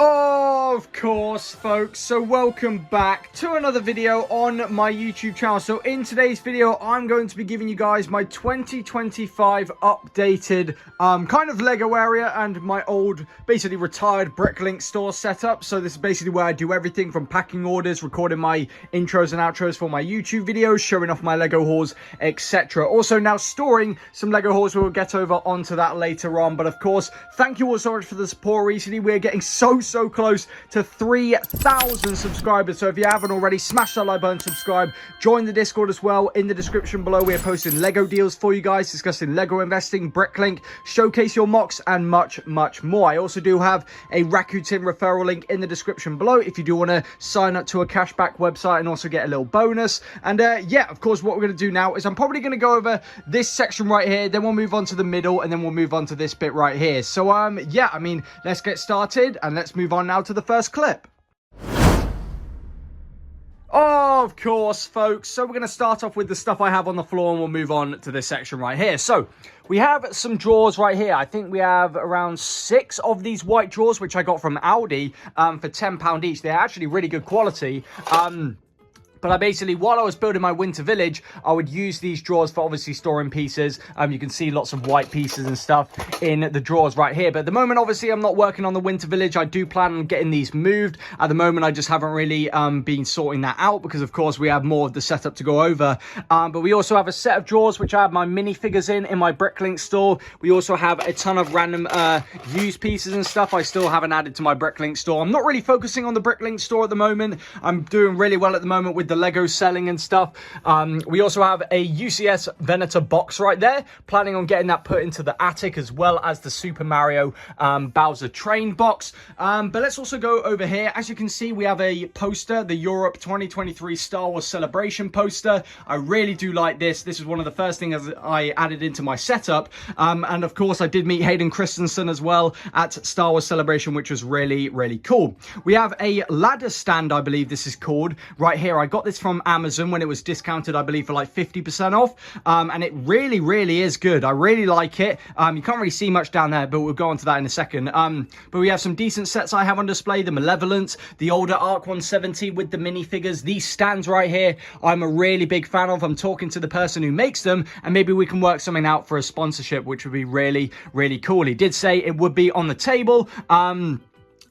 Of course, folks, so welcome back to another video on my YouTube channel. So in today's video, I'm going to be giving you guys my 2025 updated kind of Lego area and my old, basically retired Bricklink store setup. So this is basically where I do everything from packing orders, recording my intros and outros for my YouTube videos, showing off my Lego hauls, etc. Also now storing some Lego hauls. We'll get over onto that later on. But of course, thank you all so much for the support recently. We're getting so close to 3,000 subscribers. So if you haven't already, smash that like button, subscribe, join the Discord as well. In the description below, we're posting Lego deals for you guys, discussing Lego investing, Bricklink, showcase your mocks, and much more. I also do have a Rakuten referral link in the description below if you do want to sign up to a cashback website and also get a little bonus. And yeah, of course, what we're going to do now is I'm probably going to go over this section right here, then we'll move on to the middle, and then we'll move on to this bit right here. So yeah, I mean, let's get started and let's move on now to the first clip. Of course, folks, so we're going to start off with the stuff I have on the floor and we'll move on to this section right here. So we have some drawers right here. I think we have around 6 of these white drawers, which I got from Aldi for £10 each. They're actually really good quality. But I basically, while I was building my winter village, I would use these drawers for obviously storing pieces. You can see lots of white pieces and stuff in the drawers right here. But at the moment, obviously, I'm not working on the winter village. I do plan on getting these moved. At the moment, I just haven't really been sorting that out because, of course, we have more of the setup to go over. But we also have a set of drawers, which I have my minifigures in my Bricklink store. We also have a ton of random used pieces and stuff I still haven't added to my Bricklink store. I'm not really focusing on the Bricklink store at the moment. I'm doing really well at the moment with the Lego selling and stuff. We also have a UCS Valente box right there, planning on getting that put into the attic, as well as the Super Mario Bowser train box. But let's also go over here. As you can see, we have a poster, the Europe 2023 Star Wars Celebration poster. I really do like this. This is one of the first things I added into my setup. And of course, I did meet Hayden Christensen as well at Star Wars Celebration, which was really cool. We have a ladder stand, I believe this is called, right here. I got this from Amazon when it was discounted, I believe, for like 50% off. And it really is good. I really like it. You can't really see much down there, but we'll go on to that in a second. But we have some decent sets I have on display. The Malevolent, the older Arc 170 with the minifigures. These stands right here, I'm a really big fan of. I'm talking to the person who makes them, and maybe we can work something out for a sponsorship, which would be really cool. He did say it would be on the table.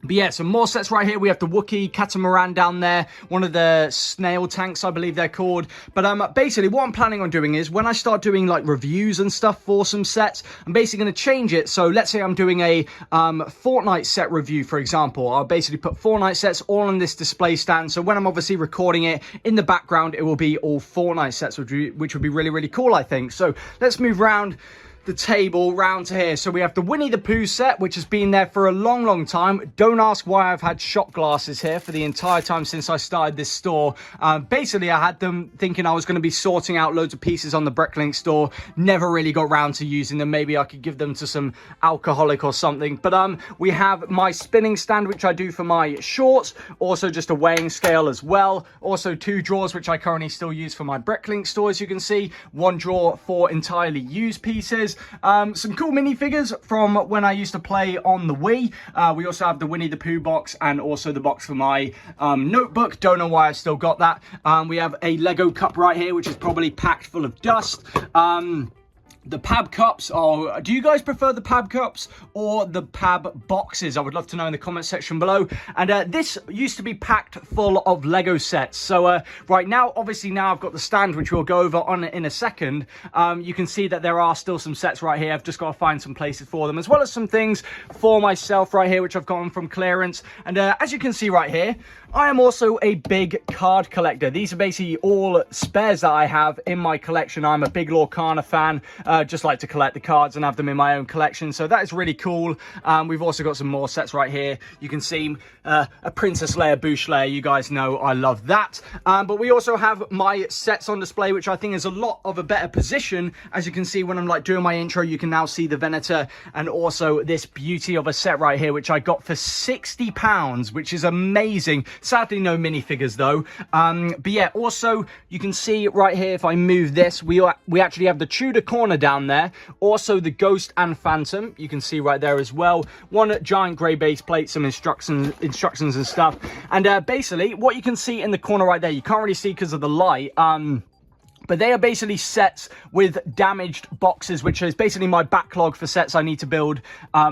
But yeah, some more sets right here. We have the Wookiee catamaran down there, one of the snail tanks, I believe they're called. But basically what I'm planning on doing is when I start doing like reviews and stuff for some sets, I'm basically going to change it. So let's say I'm doing a Fortnite set review, for example. I'll basically put Fortnite sets all on this display stand. So when I'm obviously recording it in the background, it will be all Fortnite sets, which would be really cool, I think. So let's move around the table round to here. So we have the Winnie the Pooh set, which has been there for a long time. Don't ask why I've had shot glasses here for the entire time since I started this store. Basically, I had them thinking I was going to be sorting out loads of pieces on the Bricklink store. Never really got round to using them. Maybe I could give them to some alcoholic or something. But we have my spinning stand, which I do for my shorts. Also just a weighing scale as well. Also 2 drawers, which I currently still use for my Bricklink store, as you can see. 1 drawer for entirely used pieces. Some cool minifigures from when I used to play on the Wii. We also have the Winnie the Pooh box and also the box for my notebook. Don't know why I still got that. We have a Lego cup right here, which is probably packed full of dust. The Pab cups, or do you guys prefer the Pab cups or the Pab boxes? I would love to know in the comment section below. And this used to be packed full of Lego sets. So right now, obviously now I've got the stand, which we'll go over on in a second. You can see that there are still some sets right here. I've just got to find some places for them, as well as some things for myself right here, which I've gotten from clearance. And as you can see right here, I am also a big card collector. These are basically all spares that I have in my collection. I'm a big Lorcana fan. Just like to collect the cards and have them in my own collection. So that is really cool. We've also got some more sets right here. You can see a Princess Leia Bouche Layer. You guys know I love that. But we also have my sets on display, which I think is a lot of a better position. As you can see, when I'm like doing my intro, you can now see the Venator and also this beauty of a set right here, which I got for £60, which is amazing. Sadly, no minifigures though. But yeah, also you can see right here, if I move this, we actually have the Tudor corner deck down there. Also the Ghost and Phantom, you can see right there as well. One giant grey base plate, some instructions and stuff. And basically what you can see in the corner right there, you can't really see because of the light, but they are basically sets with damaged boxes, which is basically my backlog for sets I need to build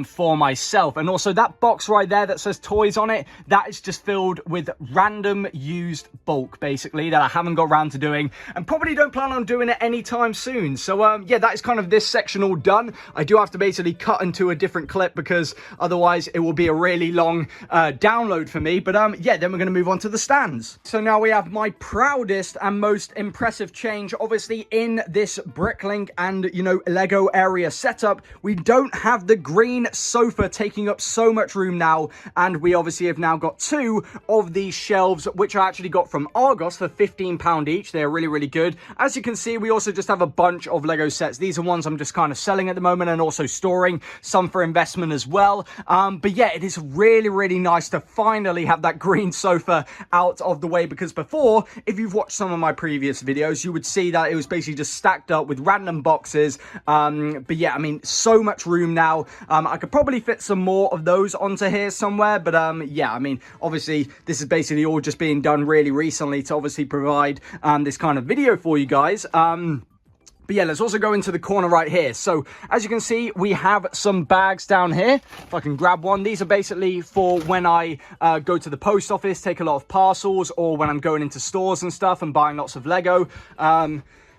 for myself. And also that box right there that says toys on it, that is just filled with random used bulk, basically, that I haven't got around to doing and probably don't plan on doing it anytime soon. So yeah, that is kind of this section all done. I do have to basically cut into a different clip because otherwise it will be a really long download for me. But yeah, then we're going to move on to the stands. So now we have my proudest and most impressive change. Obviously in this Bricklink and, you know, Lego area setup, we don't have the green sofa taking up so much room now, and we obviously have now got 2 of these shelves, which I actually got from Argos for £15 each. They're really, really good. As you can see, we also just have a bunch of Lego sets. These are ones I'm just kind of selling at the moment and also storing, some for investment as well. But yeah, it is really, really nice to finally have that green sofa out of the way, because before, if you've watched some of my previous videos, you would see that it was basically just stacked up with random boxes. But yeah, I mean, so much room now. I could probably fit some more of those onto here somewhere, but yeah, I mean, obviously this is basically all just being done really recently to obviously provide this kind of video for you guys. But yeah, let's also go into the corner right here. So as you can see, we have some bags down here. If I can grab one, these are basically for when I go to the post office, take a lot of parcels, or when I'm going into stores and stuff and buying lots of Lego.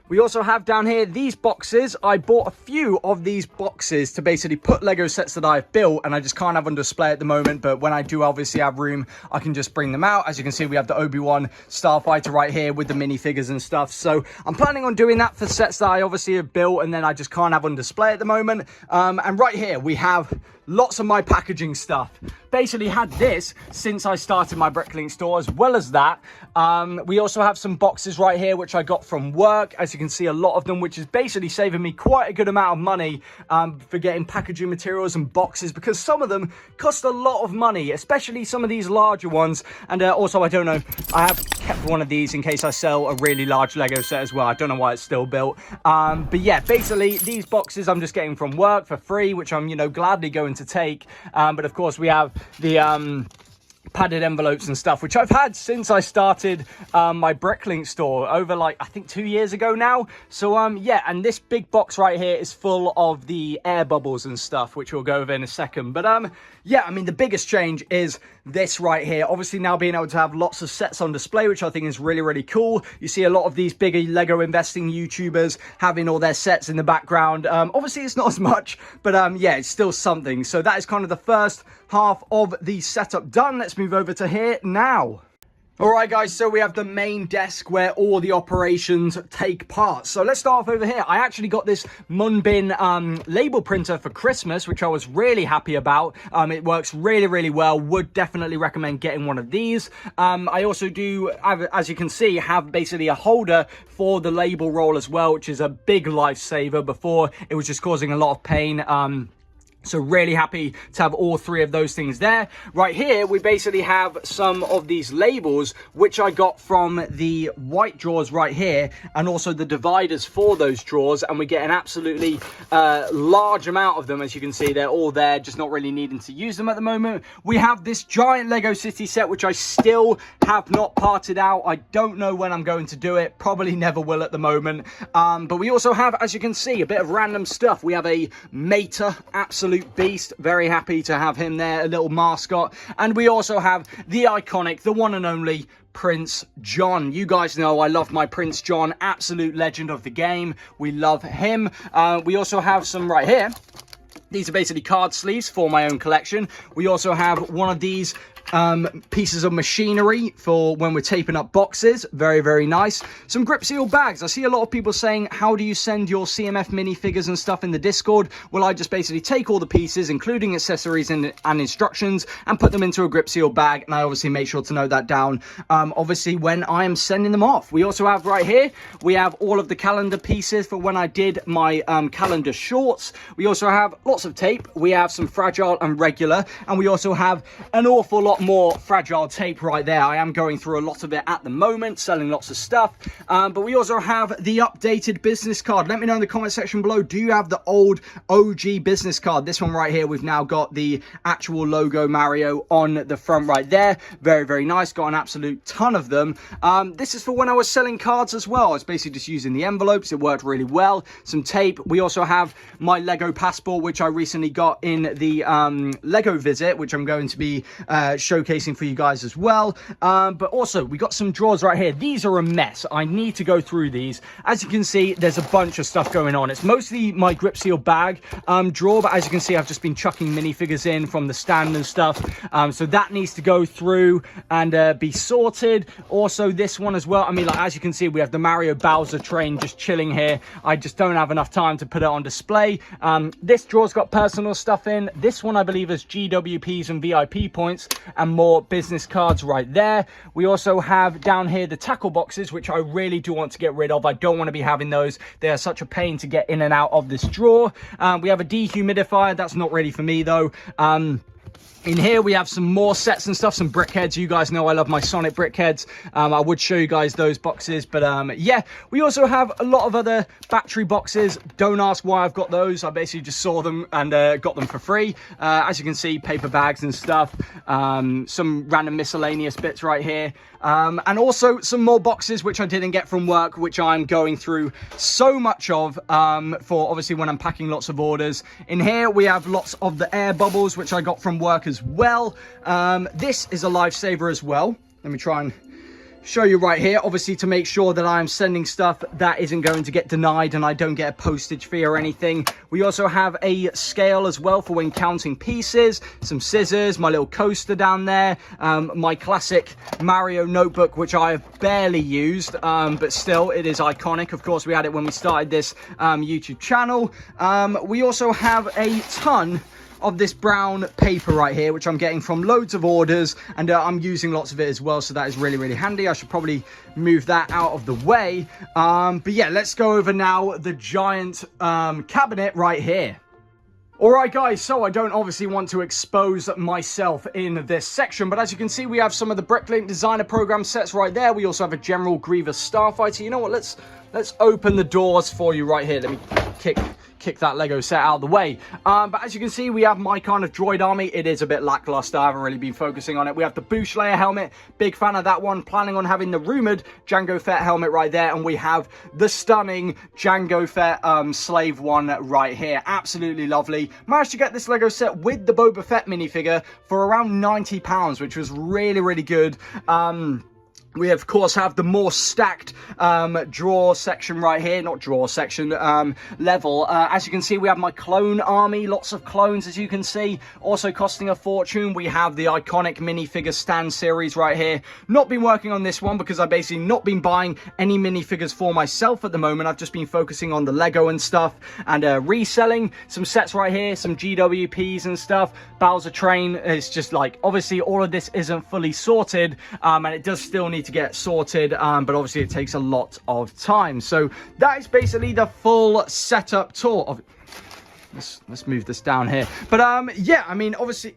We also have down here these boxes. I bought a few of these boxes to basically put Lego sets that I've built, and I just can't have on display at the moment, but when I do obviously have room, I can just bring them out. As you can see, we have the Obi-Wan Starfighter right here with the minifigures and stuff. So I'm planning on doing that for sets that I obviously have built and then I just can't have on display at the moment. And right here we have lots of my packaging stuff. Basically had this since I started my Bricklink store, as well as that. We also have some boxes right here, which I got from work. As you can see, a lot of them, which is basically saving me quite a good amount of money for getting packaging materials and boxes, because some of them cost a lot of money, especially some of these larger ones. And also, I don't know, I have kept one of these in case I sell a really large Lego set as well. I don't know why it's still built. But yeah, basically these boxes I'm just getting from work for free, which I'm, you know, gladly going to take. But of course we have the padded envelopes and stuff, which I've had since I started my Bricklink store over, like, I think 2 years ago now. So yeah, and this big box right here is full of the air bubbles and stuff, which we'll go over in a second. But yeah, I mean, the biggest change is this right here. Obviously now being able to have lots of sets on display, which I think is really, really cool. You see a lot of these bigger Lego investing YouTubers having all their sets in the background. Obviously it's not as much, but yeah, it's still something. So that is kind of the first half of the setup done. Let's move over to here now. Alright guys, so we have the main desk where all the operations take part. So let's start off over here. I actually got this Munbin label printer for Christmas, which I was really happy about. It works really, really well. Would definitely recommend getting one of these. I also do, as you can see, have basically a holder for the label roll as well, which is a big lifesaver. Before, it was just causing a lot of pain. So really happy to have all 3 of those things there. Right here, we basically have some of these labels, which I got from the white drawers right here, and also the dividers for those drawers. And we get an absolutely large amount of them. As you can see, they're all there, just not really needing to use them at the moment. We have this giant Lego City set, which I still have not parted out. I don't know when I'm going to do it. Probably never will at the moment. But we also have, as you can see, a bit of random stuff. We have a Mater, absolute beast. Very happy to have him there, a little mascot. And we also have the iconic, the one and only Prince John. You guys know I love my Prince John, absolute legend of the game. We love him. We also have some right here. These are basically card sleeves for my own collection. We also have one of these pieces of machinery for when we're taping up boxes. Very, very nice. Some grip seal bags. I see a lot of people saying, how do you send your CMF minifigures and stuff in the Discord? Well, I just basically take all the pieces, including accessories and instructions, and put them into a grip seal bag. And I obviously make sure to note that down, obviously, when I am sending them off. We also have right here, we have all of the calendar pieces for when I did my calendar shorts. We also have lots lots of tape. We have some fragile and regular, and we also have an awful lot more fragile tape right there. I am going through a lot of it at the moment, selling lots of stuff, but we also have the updated business card. Let me know in the comment section below, do you have the old OG business card? This one right here, we've now got the actual logo Mario on the front right there. Very, very nice. Got an absolute ton of them. This is for when I was selling cards as well. I was basically just using the envelopes. It worked really well. Some tape. We also have my Lego passport, which I recently got in the Lego visit, which I'm going to be showcasing for you guys as well. But also, we got some drawers right here. These are a mess. I need to go through these. As you can see, there's a bunch of stuff going on. It's mostly my grip seal bag drawer, but as you can see, I've just been chucking minifigures in from the stand and stuff. So that needs to go through and be sorted. Also, this one as well. I mean, like, as you can see, we have the Mario Bowser train just chilling here. I just don't have enough time to put it on display. This drawer's got personal stuff in. This one, I believe, is GWPs and VIP points and more business cards right there. We also have down here the tackle boxes, which I really do want to get rid of. I don't want to be having those. They are such a pain to get in and out of this drawer. We have a dehumidifier. That's not really for me, though. In here, we have some more sets and stuff, some brickheads. You guys know I love my Sonic brickheads. I would show you guys those boxes, but yeah, we also have a lot of other battery boxes. Don't ask why I've got those. I basically just saw them and got them for free. As you can see, paper bags and stuff. Some random miscellaneous bits right here. And also some more boxes, which I didn't get from work, which I'm going through so much of for obviously when I'm packing lots of orders. In here, we have lots of the air bubbles, which I got from work as well. This is a lifesaver as well. Let me try and show you right here, obviously, to make sure that I'm sending stuff that isn't going to get denied and I don't get a postage fee or anything. We also have a scale as well for when counting pieces, some scissors, my little coaster down there, my classic Mario notebook, which I have barely used, but still, it is iconic. Of course, we had it when we started this YouTube channel. We also have a ton of this brown paper right here, which I'm getting from loads of orders, and I'm using lots of it as well, so that is really, really handy. I should probably move that out of the way. But yeah, let's go over now the giant cabinet right here. Alright guys, so I don't obviously want to expose myself in this section, but as you can see, we have some of the Bricklink designer program sets right there. We also have a General Grievous Starfighter. You know what, let's open the doors for you right here. Let me kick that Lego set out of the way. But as you can see, we have my kind of droid army. It is a bit lackluster. I haven't really been focusing on it. We have the Boosh Layer helmet. Big fan of that one. Planning on having the rumored Jango Fett helmet right there. And we have the stunning Jango Fett slave one right here. Absolutely lovely. Managed to get this Lego set with the Boba Fett minifigure for around £90, which was really, really good. We, of course, have the more stacked drawer section right here. Not drawer section, level. As you can see, we have my clone army. Lots of clones, as you can see. Also costing a fortune. We have the iconic minifigure stand series right here. Not been working on this one because I've basically not been buying any minifigures for myself at the moment. I've just been focusing on the Lego and stuff and reselling. Some sets right here. Some GWPs and stuff. Bowser Train. It's just like, obviously, all of this isn't fully sorted. And it does still need to get sorted, but obviously it takes a lot of time. So that is basically the full setup tour of let's move this down here. But yeah, I mean, obviously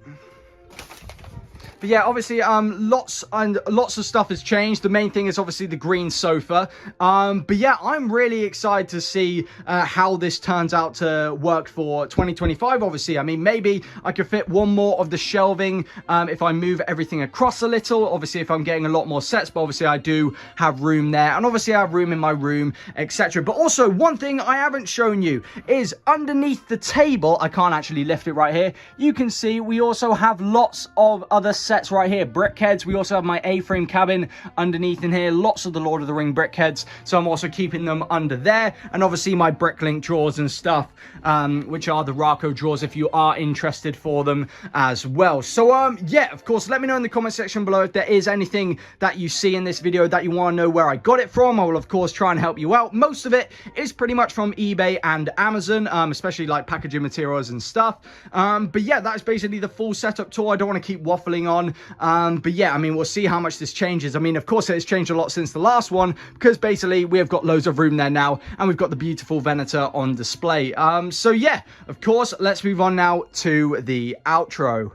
lots of stuff has changed. The main thing is obviously the green sofa. But yeah, I'm really excited to see how this turns out to work for 2025. Obviously, I mean, maybe I could fit one more of the shelving if I move everything across a little. Obviously, if I'm getting a lot more sets, but obviously I do have room there, and obviously I have room in my room, etc. But also, one thing I haven't shown you is underneath the table. I can't actually lift it right here. You can see we also have lots of other sets right here, brickheads. We also have my A-frame cabin underneath in here, lots of the Lord of the Ring brickheads, so I'm also keeping them under there, and obviously my Bricklink drawers and stuff, which are the Raco drawers if you are interested for them as well. So yeah, of course, let me know in the comment section below if there is anything that you see in this video that you want to know where I got it from. I will of course try and help you out. Most of it is pretty much from eBay and Amazon, especially like packaging materials and stuff. But yeah, that is basically the full setup tour. I don't want to keep waffling on. one. But yeah, I mean, we'll see how much this changes. I mean, of course, it's changed a lot since the last one, because basically we have got loads of room there now, and we've got the beautiful Venator on display. So yeah, of course, let's move on now to the outro.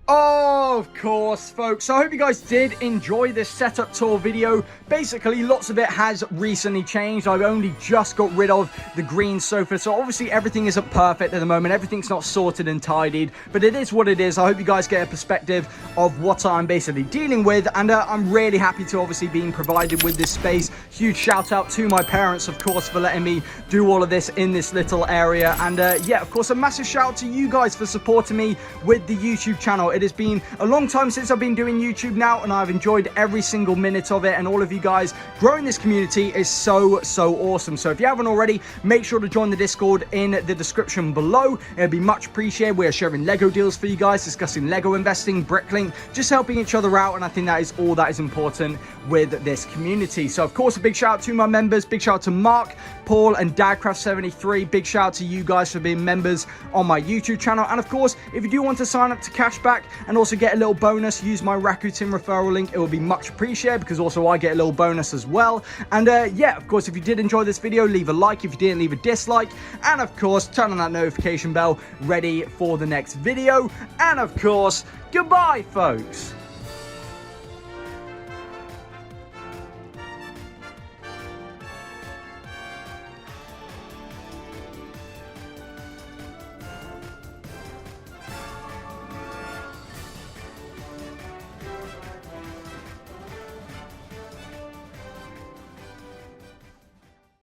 Of course, folks. So I hope you guys did enjoy this setup tour video. Basically, lots of it has recently changed. I've only just got rid of the green sofa, so obviously everything isn't perfect at the moment. Everything's not sorted and tidied, but it is what it is. I hope you guys get a perspective of what I'm basically dealing with, and I'm really happy to obviously being provided with this space. Huge shout out to my parents, of course, for letting me do all of this in this little area, and yeah, of course, a massive shout out to you guys for supporting me with the YouTube channel. It has been a long time since I've been doing YouTube now, and I've enjoyed every single minute of it, and all of you guys growing this community is so awesome. So if you haven't already, make sure to join the Discord in the description below. It'd be much appreciated. We are sharing Lego deals for you guys, discussing Lego investing, Bricklink, just helping each other out, and I think that is all that is important with this community. So of course, a big shout out to my members. Big shout out to Mark, Paul, and Dadcraft73. Big shout out to you guys for being members on my YouTube channel. And of course, if you do want to sign up to Cashback and also get a little bonus, use my Rakuten referral link. It will be much appreciated, because also I get a little bonus as well. And yeah, of course, if you did enjoy this video, leave a like. If you didn't, leave a dislike. And of course, turn on that notification bell, ready for the next video. And of course, goodbye, folks.